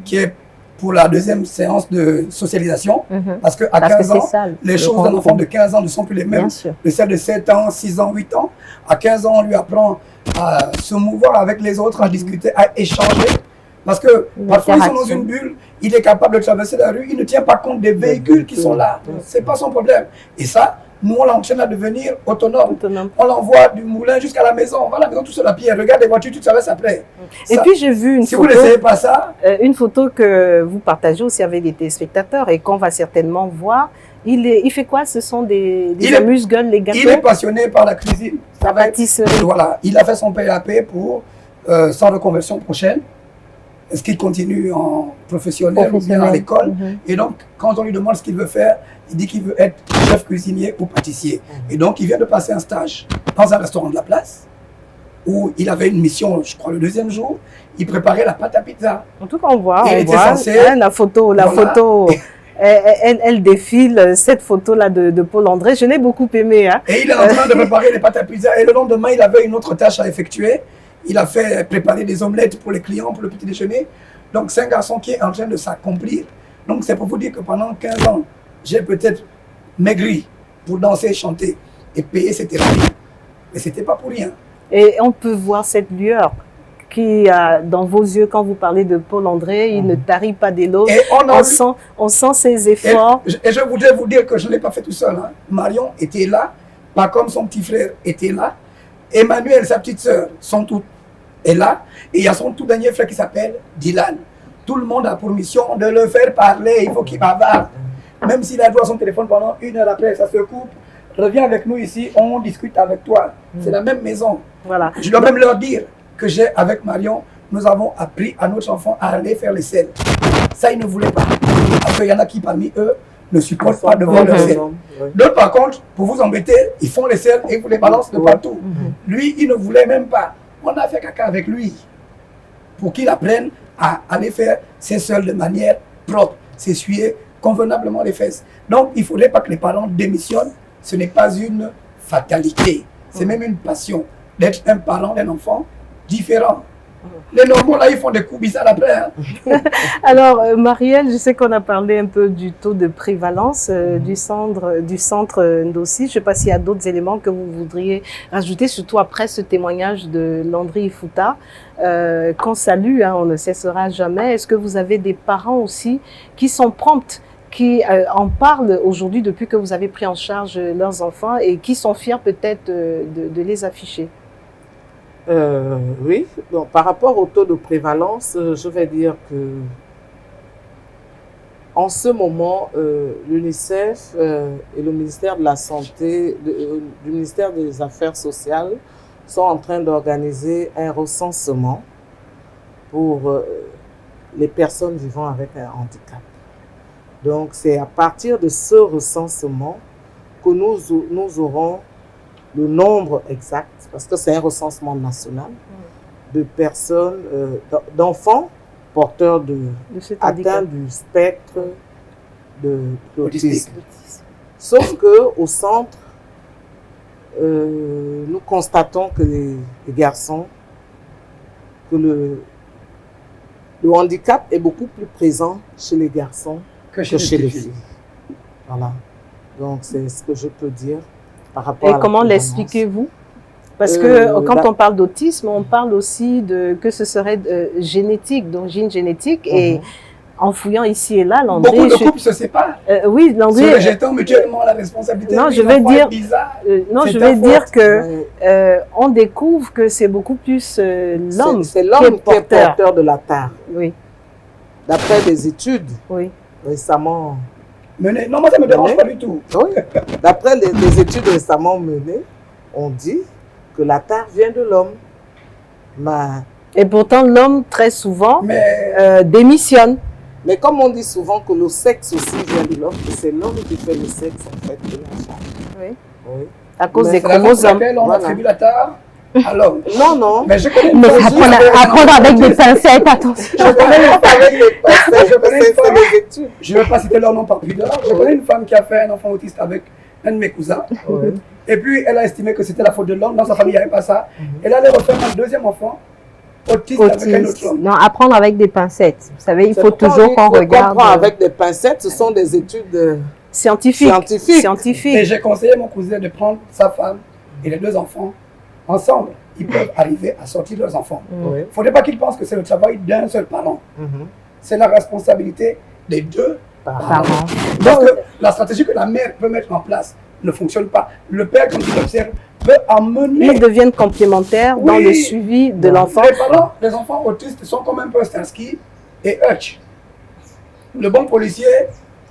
qui est pour la 2e séance de socialisation. Parce qu'à 15 ans, les choses d'un enfant de 15 ans ne sont plus les mêmes que celles de 7 ans, 6 ans, 8 ans. À 15 ans, on lui apprend à se mouvoir avec les autres, à discuter, à échanger. Parce que parfois, ils sont dans une bulle, il est capable de traverser la rue, il ne tient pas compte des véhicules qui sont là. Ce n'est pas son problème. Et ça, nous, on l'entraîne à devenir autonome. On l'envoie du moulin jusqu'à la maison. On va à la maison tout seul à pied. Regarde les voitures, tu traverses après. Et puis, j'ai vu une photo. Si vous n'essayez pas ça. Une photo que vous partagez aussi avec les téléspectateurs et qu'on va certainement voir. Il fait quoi? Ce sont des amuse-gueules, les gâteaux? Il est passionné par la cuisine. La pâtisserie. Voilà. Il a fait son PAP pour sa reconversion prochaine. Est-ce qu'il continue en professionnel ou bien à l'école? Et donc, quand on lui demande ce qu'il veut faire, il dit qu'il veut être chef cuisinier ou pâtissier. Et donc, il vient de passer un stage dans un restaurant de la place où il avait une mission, je crois, le 2e jour. Il préparait la pâte à pizza. En tout cas, on voit. Et il était censé... la photo. Elle défile, cette photo-là de Paul André. Je l'ai beaucoup aimé. Hein. Et il est en train de préparer les pâtes à pizza. Et le lendemain, il avait une autre tâche à effectuer. Il a fait préparer des omelettes pour les clients, pour le petit déjeuner. Donc, c'est un garçon qui est en train de s'accomplir. Donc, c'est pour vous dire que pendant 15 ans, j'ai peut-être maigri pour danser, chanter et payer ses thérapies. Mais ce n'était pas pour rien. Et on peut voir cette lueur qui, dans vos yeux, quand vous parlez de Paul André, il ne tarit pas d'éloge. On sent ses efforts. Et je voudrais vous dire que je ne l'ai pas fait tout seul. Hein. Marion était là, pas comme son petit frère était là. Emmanuel, sa petite sœur, sont toutes là. Et il y a son tout dernier frère qui s'appelle Dylan. Tout le monde a pour mission de le faire parler. Il faut qu'il bavarde. Même s'il a joué à son téléphone pendant 1 heure après, ça se coupe. Reviens avec nous ici, on discute avec toi. C'est la même maison. Voilà. Je dois même leur dire que avec Marion, nous avons appris à notre enfant à aller faire les selles. Ça, ils ne voulaient pas. Parce qu'il y en a qui, parmi eux, ne supportent pas de voir leurs selles. D'autres, par contre, pour vous embêter, ils font les selles et vous les balancent de partout. Lui, il ne voulait même pas. On a fait caca avec lui pour qu'il apprenne à aller faire ses selles de manière propre, s'essuyer convenablement les fesses. Donc, il ne faudrait pas que les parents démissionnent. Ce n'est pas une fatalité. C'est même une passion d'être un parent d'un enfant différent. Les normaux, là, ils font des coups bizarres après. Hein. Alors, Marielle, je sais qu'on a parlé un peu du taux de prévalence du centre Ndossi. Je ne sais pas s'il y a d'autres éléments que vous voudriez rajouter, surtout après ce témoignage de Landry Ifouta, qu'on salue, hein, on ne cessera jamais. Est-ce que vous avez des parents aussi qui sont prompts, qui en parlent aujourd'hui depuis que vous avez pris en charge leurs enfants et qui sont fiers peut-être de les afficher? Oui, donc, par rapport au taux de prévalence, je vais dire que en ce moment, l'UNICEF et le ministère de la Santé, du ministère des Affaires sociales sont en train d'organiser un recensement pour les personnes vivant avec un handicap. Donc, c'est à partir de ce recensement que nous aurons le nombre exact, parce que c'est un recensement national de personnes, d'enfants porteurs atteints du spectre de l'autisme. Sauf qu'au centre, nous constatons que les garçons, que le handicap est beaucoup plus présent chez les garçons que chez les filles. Voilà. Donc, c'est ce que je peux dire par rapport à la comment l'expliquez-vous? Parce que quand on parle d'autisme, on parle aussi que ce serait génétique, d'origine génétique. Et en fouillant ici et là, Landry... Beaucoup de couples se séparent. Oui, Landry... Se rejetant mutuellement la responsabilité. Non, je vais dire... je vais dire que on découvre que c'est beaucoup plus l'homme qui est porteur de la tare. Oui. D'après des études récemment... menées. Non, moi ça ne me dérange pas du tout. Oui. D'après les études récemment menées, on dit que la tare vient de l'homme. Et pourtant, l'homme, très souvent, démissionne. Mais comme on dit souvent que le sexe aussi vient de l'homme, que c'est l'homme qui fait le sexe en fait de la femme. Oui. Oui. À cause des chromosomes. On attribue la tare à l'homme. Non. Mais je connais apprendre avec des pincettes, attention. Je connais une femme avec des pincettes, je ne vais pas citer leur nom par pudeur. Je connais une femme qui a fait un enfant autiste avec un de mes cousins. Et puis, elle a estimé que c'était la faute de l'homme. Dans sa famille, il n'y avait pas ça. Elle allait refaire un deuxième enfant autiste avec un autre homme. Non, apprendre avec des pincettes. Vous savez, il faut toujours qu'on regarde. Avec des pincettes, ce sont des études scientifiques. Et j'ai conseillé mon cousin de prendre sa femme et les deux enfants ensemble. Ils peuvent arriver à sortir leurs enfants. Il ne faudrait pas qu'ils pensent que c'est le travail d'un seul parent. C'est la responsabilité des deux parents. Parce que la stratégie que la mère peut mettre en place ne fonctionne pas. Le père, comme tu l'observes, peut amener... Ils deviennent complémentaires dans le suivi de l'enfant. Les parents des enfants autistes sont comme un peu Starsky et Hutch. Le bon policier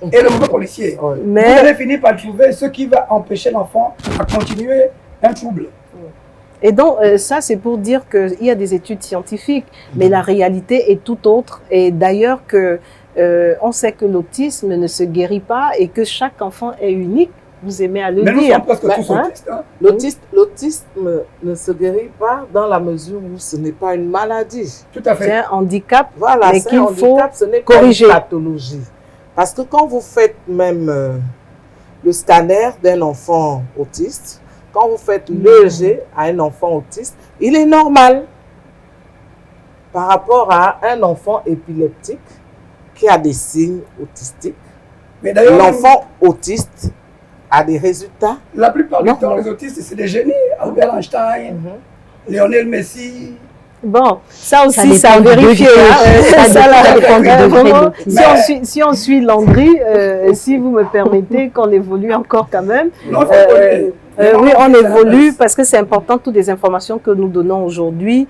et le mauvais policier. Vous allez finir par trouver ce qui va empêcher l'enfant à continuer un trouble. Et donc, ça, c'est pour dire qu'il y a des études scientifiques, mais la réalité est tout autre. Et d'ailleurs, on sait que l'autisme ne se guérit pas et que chaque enfant est unique. Vous aimez à le dire. Mais nous sommes presque tous autistes. L'autisme ne se guérit pas dans la mesure où ce n'est pas une maladie. Tout à fait. C'est un handicap, voilà, mais qu'il faut ce n'est corriger. Pas une pathologie. Parce que quand vous faites même le scanner d'un enfant autiste, quand vous faites l'EEG à un enfant autiste, il est normal par rapport à un enfant épileptique qui a des signes autistiques. Mais d'ailleurs, l'enfant autiste a des résultats. La plupart du temps, les autistes, c'est des génies. Albert Einstein, Lionel Messi. Bon, ça aussi, ça a vérifié. Si on suit Landry, si vous me permettez qu'on évolue encore quand même. Oui, on évolue parce que c'est important, toutes les informations que nous donnons aujourd'hui.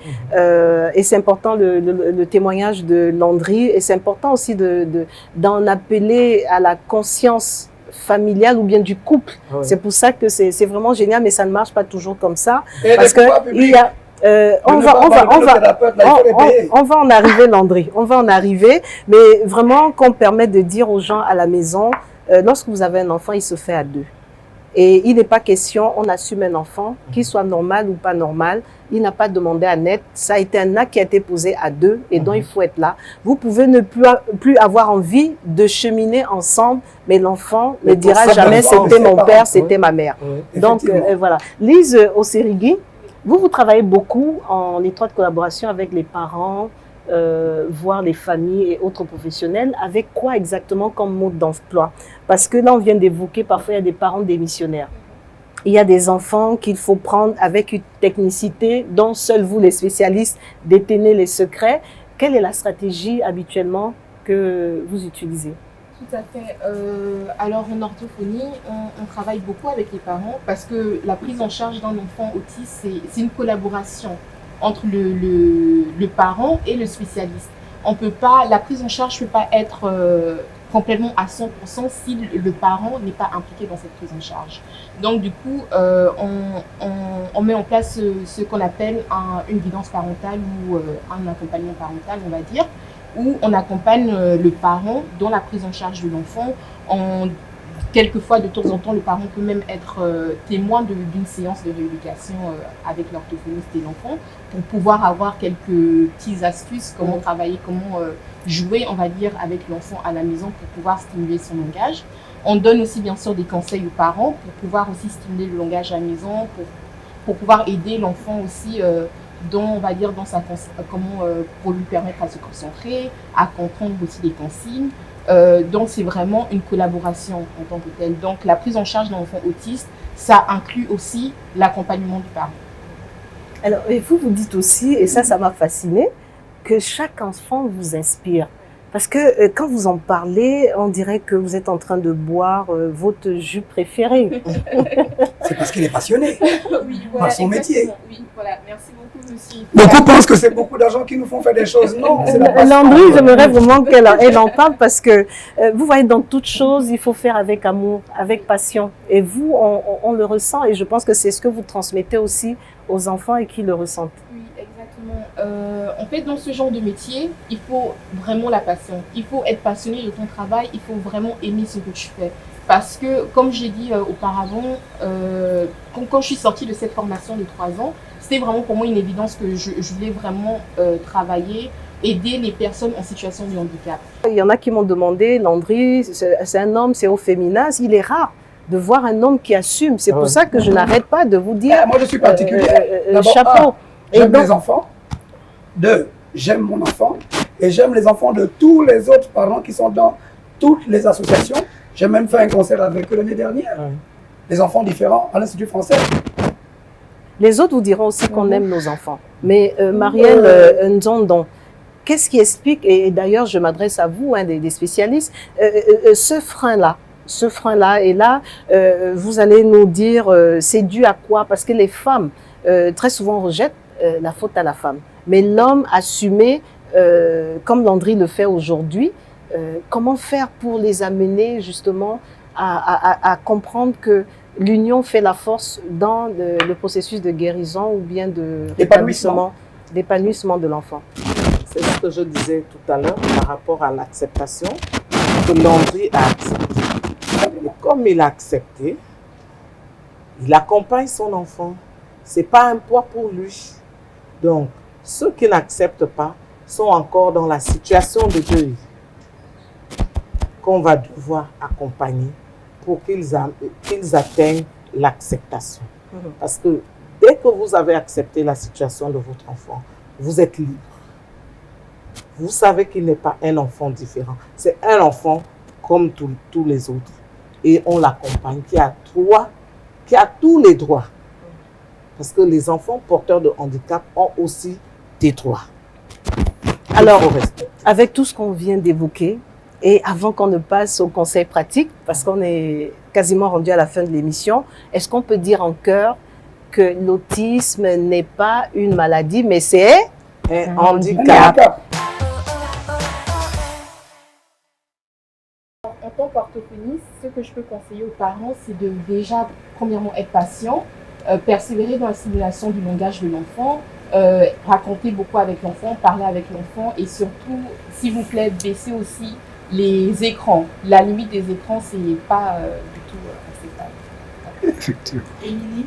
Et c'est important le témoignage de Landry. Et c'est important aussi d'en appeler à la conscience familiale ou bien du couple. C'est pour ça que c'est vraiment génial, mais ça ne marche pas toujours comme ça. Parce que il y a... on va en arriver, Landry. On va en arriver, mais vraiment qu'on permette de dire aux gens à la maison, lorsque vous avez un enfant, il se fait à deux. Et il n'est pas question, on assume un enfant, qu'il soit normal ou pas normal. Il n'a pas demandé à naître. Ça a été un acte qui a été posé à deux et dont il faut être là. Vous pouvez ne plus avoir envie de cheminer ensemble, mais l'enfant ne dira jamais c'était mon père, c'était ma mère. Donc voilà. Lise Osserigui, vous travaillez beaucoup en étroite collaboration avec les parents, voire les familles et autres professionnels. Avec quoi exactement comme mode d'emploi? Parce que là, on vient d'évoquer, parfois, il y a des parents démissionnaires. Il y a des enfants qu'il faut prendre avec une technicité dont seuls vous, les spécialistes, détenez les secrets. Quelle est la stratégie habituellement que vous utilisez? Tout à fait. Alors en orthophonie, on travaille beaucoup avec les parents parce que la prise en charge d'un enfant autiste, c'est une collaboration entre le parent et le spécialiste. On peut pas, la prise en charge ne peut pas être complètement à 100% si le parent n'est pas impliqué dans cette prise en charge. Donc du coup, on met en place ce qu'on appelle une guidance parentale ou un accompagnement parental, on va dire, où on accompagne le parent dans la prise en charge de l'enfant en quelquefois, de temps en temps, le parent peut même être témoin d'une séance de rééducation avec l'orthophoniste et l'enfant pour pouvoir avoir quelques petites astuces, comment travailler, comment jouer, on va dire, avec l'enfant à la maison pour pouvoir stimuler son langage. On donne aussi, bien sûr, des conseils aux parents pour pouvoir aussi stimuler le langage à la maison, pour pouvoir aider l'enfant aussi on va dire, pour lui permettre à se concentrer, à comprendre aussi les consignes. Donc, c'est vraiment une collaboration en tant que telle. Donc, la prise en charge d'un enfant autiste, ça inclut aussi l'accompagnement du parent. Alors, et vous dites aussi, et ça m'a fasciné, que chaque enfant vous inspire. Parce que quand vous en parlez, on dirait que vous êtes en train de boire votre jus préféré. C'est parce qu'il est passionné par son métier. Oui, voilà. Merci beaucoup, monsieur. Beaucoup pensent que c'est beaucoup d'argent qui nous font faire des choses. Non, c'est la passion. Landry, j'aimerais vraiment qu'elle en parle parce que vous voyez, dans toute chose, il faut faire avec amour, avec passion. Et vous, on le ressent et je pense que c'est ce que vous transmettez aussi aux enfants et qui le ressentent. Oui, exactement. En fait, dans ce genre de métier, il faut vraiment la passion. Il faut être passionné de ton travail, il faut vraiment aimer ce que tu fais. Parce que, comme j'ai dit auparavant, quand je suis sortie de cette formation de 3 ans, c'était vraiment pour moi une évidence que je voulais vraiment travailler, aider les personnes en situation de handicap. Il y en a qui m'ont demandé, Landry, c'est un homme, c'est au féminin, il est rare de voir un homme qui assume. C'est pour ça que je n'arrête pas de vous dire... Moi, je suis particulier. Chapeau. J'aime les enfants. 2, j'aime mon enfant. Et j'aime les enfants de tous les autres parents qui sont dans toutes les associations. J'ai même fait un concert avec eux l'année dernière. Les enfants différents à l'Institut français. Les autres vous diront aussi qu'on aime nos enfants. Mais Marielle Nzondon, qu'est-ce qui explique, et d'ailleurs je m'adresse à vous, des spécialistes, ce frein-là, et là, vous allez nous dire, c'est dû à quoi? Parce que les femmes, très souvent, rejettent la faute à la femme. Mais l'homme assumé, comme Landry le fait aujourd'hui, comment faire pour les amener justement à comprendre que l'union fait la force dans le processus de guérison ou bien d'épanouissement de l'enfant? C'est ce que je disais tout à l'heure par rapport à l'acceptation que Landry a accepté. Et comme il a accepté, il accompagne son enfant. Ce n'est pas un poids pour lui. Donc, ceux qui n'acceptent pas sont encore dans la situation de deuil qu'on va devoir accompagner pour qu'ils atteignent l'acceptation. Parce que dès que vous avez accepté la situation de votre enfant, vous êtes libre. Vous savez qu'il n'est pas un enfant différent. C'est un enfant comme tous les autres. Et on l'accompagne, qui a tous les droits. Parce que les enfants porteurs de handicap ont aussi des droits. Alors, avec tout ce qu'on vient d'évoquer, et avant qu'on ne passe au conseil pratique, parce qu'on est quasiment rendu à la fin de l'émission, est-ce qu'on peut dire en chœur que l'autisme n'est pas une maladie, mais c'est un handicap? En tant qu'orthophoniste, ce que je peux conseiller aux parents, c'est de déjà, premièrement, être patient, persévérer dans la stimulation du langage de l'enfant, raconter beaucoup avec l'enfant, parler avec l'enfant et surtout, s'il vous plaît, baisser aussi les écrans. La limite des écrans, c'est pas du tout acceptable. Effectivement. Émilie?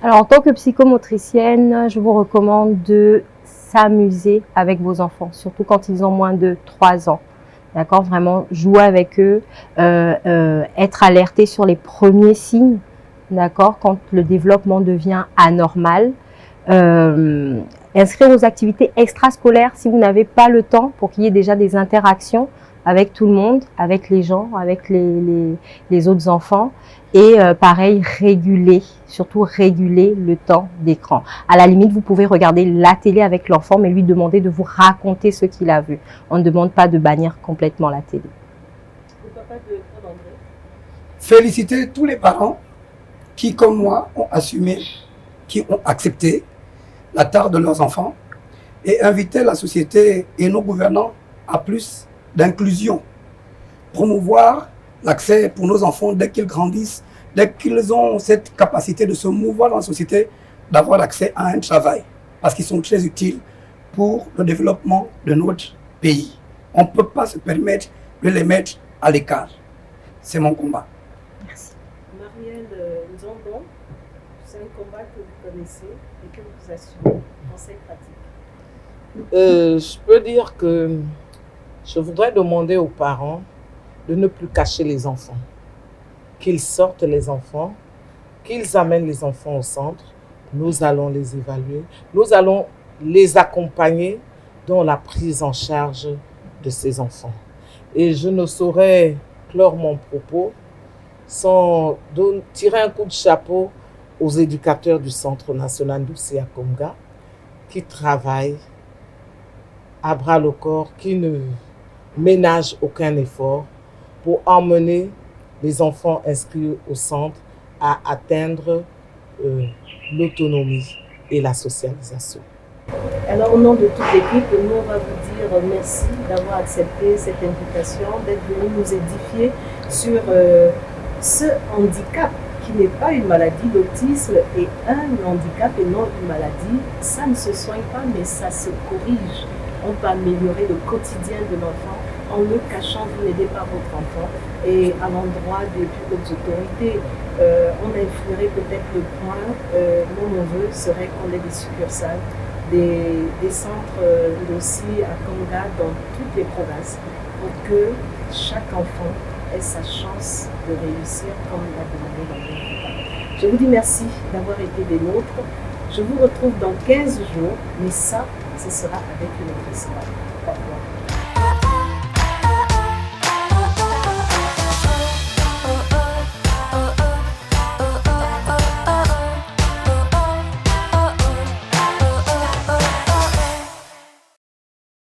Alors, en tant que psychomotricienne, je vous recommande de s'amuser avec vos enfants, surtout quand ils ont moins de 3 ans. D'accord, vraiment jouer avec eux, être alerté sur les premiers signes, d'accord, quand le développement devient anormal. Inscrire aux activités extrascolaires si vous n'avez pas le temps pour qu'il y ait déjà des interactions avec tout le monde, avec les gens, avec les autres enfants. Et pareil, surtout réguler le temps d'écran. À la limite, vous pouvez regarder la télé avec l'enfant, mais lui demander de vous raconter ce qu'il a vu. On ne demande pas de bannir complètement la télé. Féliciter tous les parents qui, comme moi, ont assumé, qui ont accepté la tare de leurs enfants et inviter la société et nos gouvernants à plus d'inclusion. Promouvoir l'accès pour nos enfants dès qu'ils grandissent, dès qu'ils ont cette capacité de se mouvoir dans la société, d'avoir accès à un travail, parce qu'ils sont très utiles pour le développement de notre pays. On ne peut pas se permettre de les mettre à l'écart. C'est mon combat. connaissez et que vous assumez dans cette pratique? Je peux dire que je voudrais demander aux parents de ne plus cacher les enfants, qu'ils sortent les enfants, qu'ils amènent les enfants au centre. Nous allons les évaluer, nous allons les accompagner dans la prise en charge de ces enfants. Et je ne saurais clore mon propos sans tirer un coup de chapeau aux éducateurs du Centre national Ndossi Akomga qui travaillent à bras le corps, qui ne ménagent aucun effort pour emmener les enfants inscrits au centre à atteindre l'autonomie et la socialisation. Alors, au nom de toute l'équipe, nous, on va vous dire merci d'avoir accepté cette invitation, d'être venu nous édifier sur ce handicap qui n'est pas une maladie. L'autisme est un handicap et non une maladie. Ça ne se soigne pas, mais ça se corrige. On peut améliorer le quotidien de l'enfant en le cachant. Vous n'aidez pas votre enfant. Et à l'endroit des plus hautes autorités, on influerait peut-être le point. Mon vœu serait qu'on ait des succursales, des centres aussi à Konga dans toutes les provinces pour que chaque enfant ait sa chance de réussir comme l'a demandé dans le programme. Je vous dis merci d'avoir été des nôtres. Je vous retrouve dans 15 jours, mais ça, ce sera avec une autre histoire.